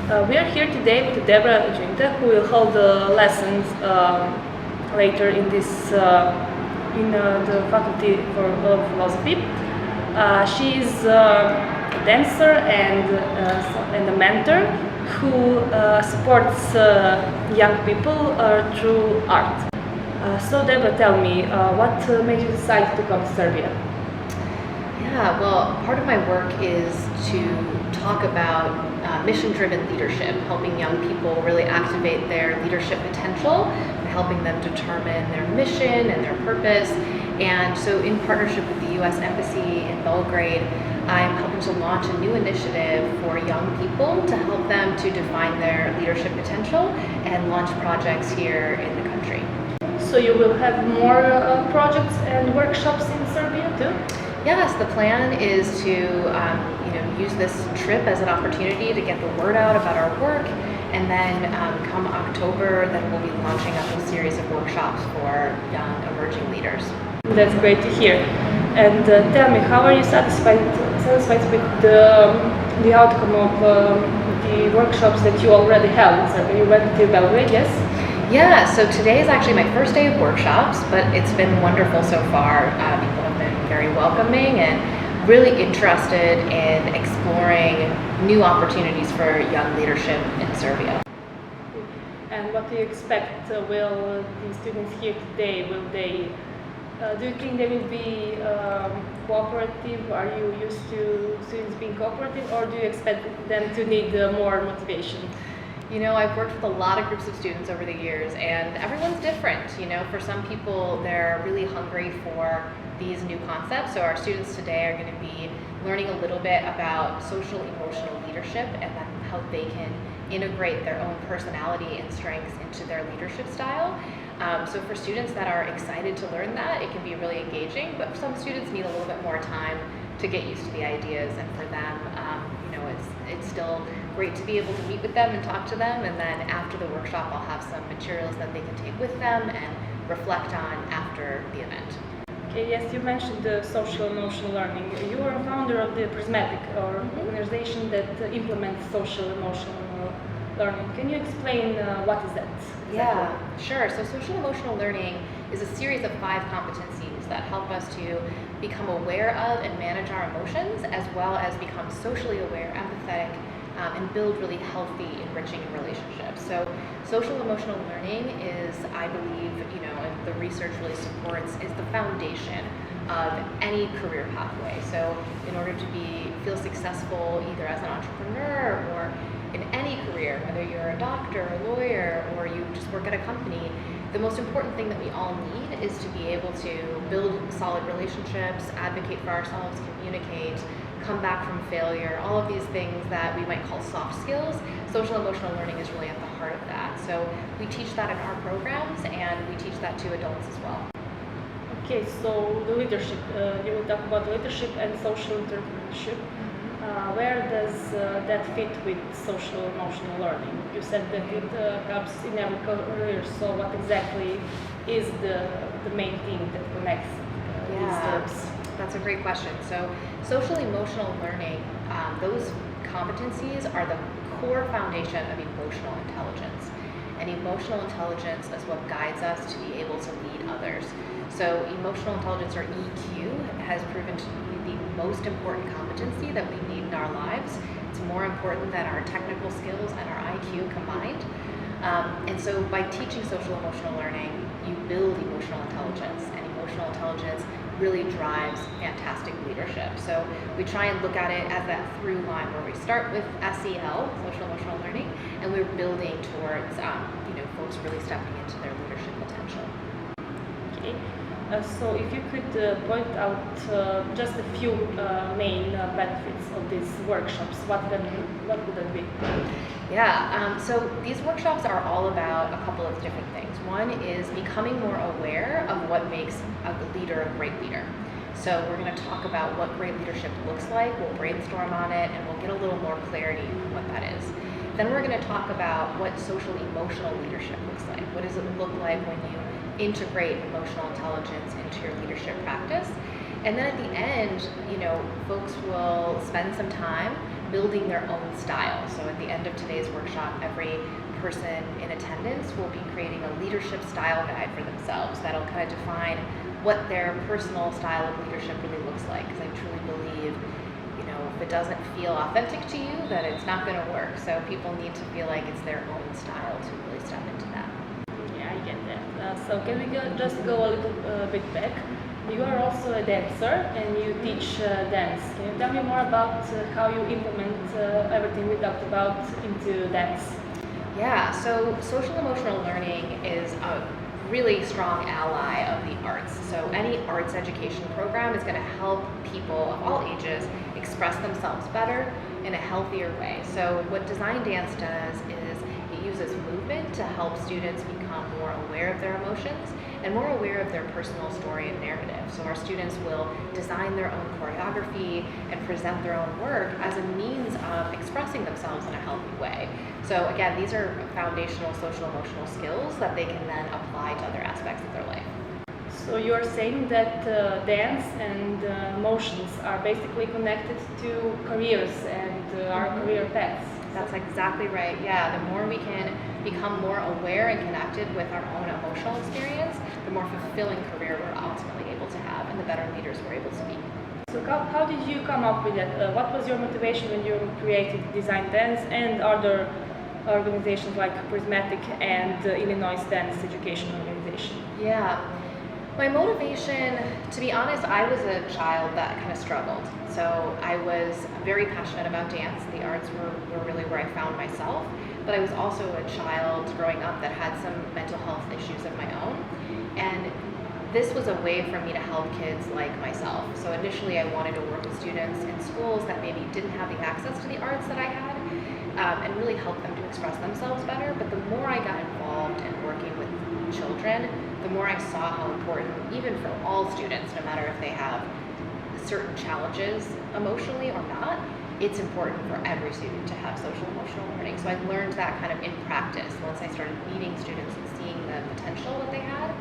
We are here today with Debra Đunta, who will hold the lessons later in this in the Faculty for Philosophy. She is a dancer and a mentor who supports young people through art. So Debra, tell me, what made you decide to come to Serbia? Yeah, well, part of my work is to talk about mission-driven leadership, helping young people really activate their leadership potential, helping them determine their mission and their purpose. And so in partnership with the U.S. Embassy in Belgrade, I'm helping to launch a new initiative for young people to help them to define their leadership potential and launch projects here in the country. So you will have more projects and workshops in Serbia too? Yes, the plan is to use this trip as an opportunity to get the word out about our work, and then come October, then we'll be launching a whole series of workshops for young emerging leaders. That's great to hear. And tell me, how are you satisfied with the outcome of the workshops that you already held in Serbia? You went to Belgrade, yes? Yeah, so today is actually my first day of workshops, but it's been wonderful so far. People have been very welcoming and really interested in exploring new opportunities for young leadership in Serbia. And what do you expect? Will the students here today, do you think they will be cooperative? Are you used to students being cooperative, or do you expect them to need more motivation? You know, I've worked with a lot of groups of students over the years, and everyone's different. You know, for some people, they're really hungry for these new concepts. So our students today are going to be learning a little bit about social emotional leadership and then how they can integrate their own personality and strengths into their leadership style. So for students that are excited to learn that, it can be really engaging, but some students need a little bit more time to get used to the ideas, and for them, it's still great to be able to meet with them and talk to them, and then after the workshop I'll have some materials that they can take with them and reflect on after the event. Okay, yes, you mentioned the social emotional learning. You are a founder of the Prismatic, or organization that implements social emotional learning. Can you explain what is that? Exactly? Yeah, sure. So social emotional learning is a series of 5 competencies that help us to become aware of and manage our emotions, as well as become socially aware, empathetic, and build really healthy, enriching relationships. So social emotional learning is, I believe, and the research really supports, is the foundation of any career pathway. So in order to feel successful either as an entrepreneur or in any career, whether you're a doctor, a lawyer, or you just work at a company, the most important thing that we all need is to be able to build solid relationships, advocate for ourselves, communicate, come back from failure, all of these things that we might call soft skills. Social emotional learning is really at the heart of that. So we teach that in our programs, and we teach that to adults as well. Okay, so the leadership, you will talk about leadership and social entrepreneurship. Where does that fit with social emotional learning? You said that it helps in every career, so what exactly is the main thing that connects these terms? That's a great question. So social emotional learning, those competencies are the core foundation of emotional intelligence. And emotional intelligence is what guides us to be able to lead others. So emotional intelligence, or EQ, has proven to be the most important competency that we need in our lives. It's more important than our technical skills and our IQ combined. And so by teaching social emotional learning, you build emotional intelligence, and emotional intelligence really drives fantastic leadership. So we try and look at it as that through line where we start with SEL, social emotional learning, and we're building towards folks really stepping into their leadership potential. Okay. So if you could point out just a few main benefits of these workshops, what would that be? Yeah, so these workshops are all about a couple of different things. One is becoming more aware of what makes a leader a great leader. So we're going to talk about what great leadership looks like, we'll brainstorm on it, and we'll get a little more clarity on what that is. Then we're going to talk about what social emotional leadership looks like. What does it look like when you integrate emotional intelligence into your leadership practice? And then at the end, folks will spend some time building their own style. So at the end of today's workshop, every person in attendance will be creating a leadership style guide for themselves that'll kind of define what their personal style of leadership really looks like. Because I truly believe, if it doesn't feel authentic to you, then it's not going to work. So people need to feel like it's their own style to really step into that. Yeah, I get that. So can we just go a little bit back? You are also a dancer and you teach dance. Can you tell me more about how you implement everything we talked about into dance? Yeah, so social emotional learning is a really strong ally of the arts. So any arts education program is going to help people of all ages express themselves better in a healthier way. So what design dance does is it uses movement to help students become more aware of their emotions and more aware of their personal story and narrative. So our students will design their own choreography and present their own work as a means of expressing themselves in a healthy way. So again, these are foundational social emotional skills that they can then apply to other aspects of their life. So you're saying that dance and emotions are basically connected to careers and our career paths. That's exactly right. Yeah, the more we can become more aware and connected with our own emotional experience, the more fulfilling career we're ultimately able to have and the better leaders we're able to be. So how did you come up with that? What was your motivation when you created Design Dance and other organizations like Prismatic and Illinois Dance Education Organization? Yeah. My motivation, to be honest, I was a child that kind of struggled. So I was very passionate about dance. The arts were really where I found myself. But I was also a child growing up that had some mental health issues of my own. And this was a way for me to help kids like myself. So initially I wanted to work with students in schools that maybe didn't have the access to the arts that I had, and really help them to express themselves better. But the more I got involved in working with children, the more I saw how important, even for all students, no matter if they have certain challenges emotionally or not, it's important for every student to have social emotional learning. So I learned that kind of in practice once I started meeting students and seeing the potential that they had.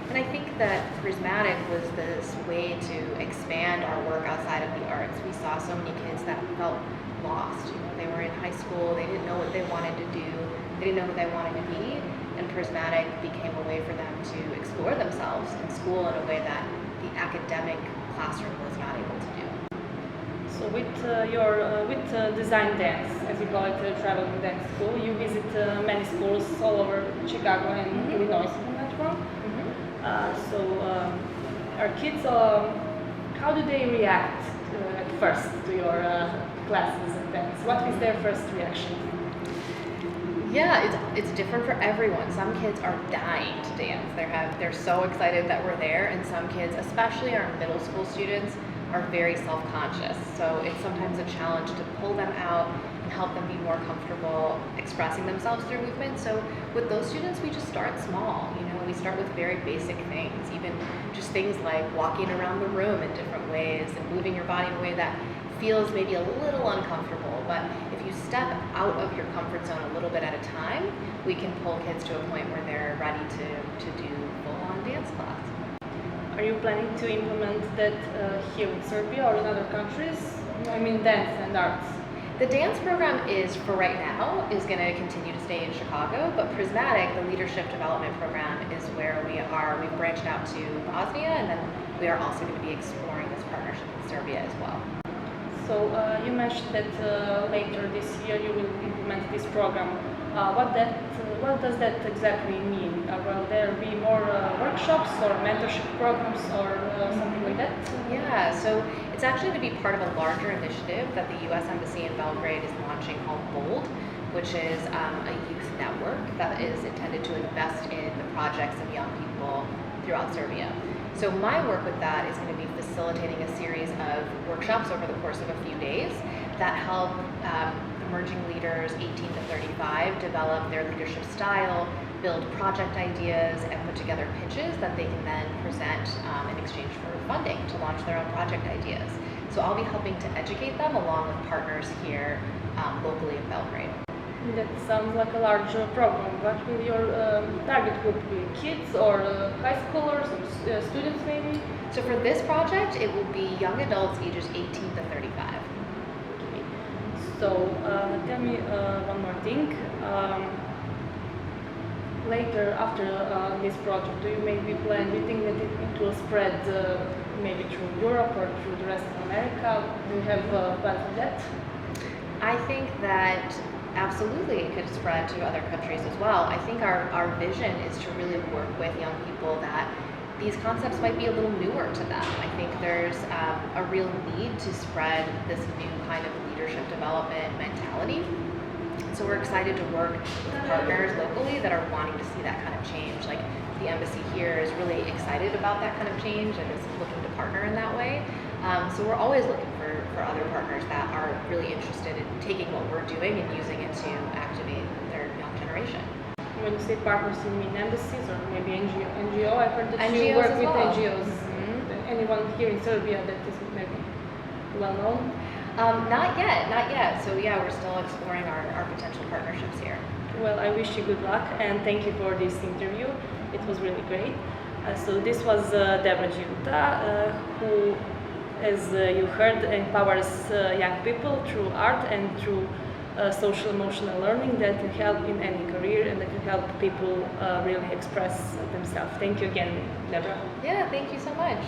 And I think that Prismatic was this way to expand our work outside of the arts. We saw so many kids that felt lost. They were in high school, they didn't know what they wanted to do, they didn't know who they wanted to be, and Prismatic became a way for them to explore themselves in school in a way that the academic classroom was not able to do. So with Design Dance, as you call it, traveling dance school, you visit many schools all over Chicago and Illinois, if I'm not wrong. So our kids, how do they react at first to your classes and dance? What is their first reaction? Yeah, it's different for everyone. Some kids are dying to dance. They're so excited that we're there, and some kids, especially our middle school students, are very self-conscious. So it's sometimes a challenge to pull them out and help them be more comfortable expressing themselves through movement. So with those students, we just start small. We start with very basic things, even just things like walking around the room in different ways and moving your body in a way that feels maybe a little uncomfortable. But if you step out of your comfort zone a little bit at a time, we can pull kids to a point where they're ready to do full-on dance class. Are you planning to implement that here in Serbia or in other countries? I mean dance and arts. The dance program for right now is going to continue to stay in Chicago, but Prismatic, the leadership development program, is where we've branched out to Bosnia, and then we are also going to be exploring this partnership with Serbia as well. So you mentioned that later this year you will implement this program. What does that exactly mean? Will there be more workshops or mentorship programs or something like that? Yeah, so it's actually going to be part of a larger initiative that the U.S. Embassy in Belgrade is launching called BOLD, which is a youth network that is intended to invest in the projects of young people throughout Serbia. So my work with that is going to be facilitating a series of workshops over the course of a few days that help emerging leaders 18 to 35 develop their leadership style, build project ideas, and put together pitches that they can then present in exchange for funding to launch their own project ideas. So I'll be helping to educate them along with partners here locally in Belgrade. That sounds like a large program. What will your target group be? Kids or high schoolers or students maybe? So for this project, it will be young adults ages 18 to 35. So tell me one more thing. Later, after this project, do you maybe plan? Do you think that it will spread maybe through Europe or through the rest of America? Do you have plans for that? I think that absolutely it could spread to other countries as well. I think our vision is to really work with young people that these concepts might be a little newer to them. I think there's a real need to spread this new kind of leadership development mentality. So we're excited to work with partners locally that are wanting to see that kind of change. Like the embassy here is really excited about that kind of change and is looking to partner in that way. So we're always looking for other partners that are really interested in taking what we're doing and using it to activate their young generation. When you say partners, you mean embassies or maybe NGO? I heard that you NGOs work as with well. NGOs. Anyone here in Serbia that is maybe well known? Not yet. So yeah, we're still exploring our potential partnerships here. Well, I wish you good luck and thank you for this interview. It was really great. So this was Debra Đunta, who, as you heard, empowers young people through art and through social emotional learning that can help in any career and that can help people really express themselves. Thank you again, Debra. Yeah, thank you so much.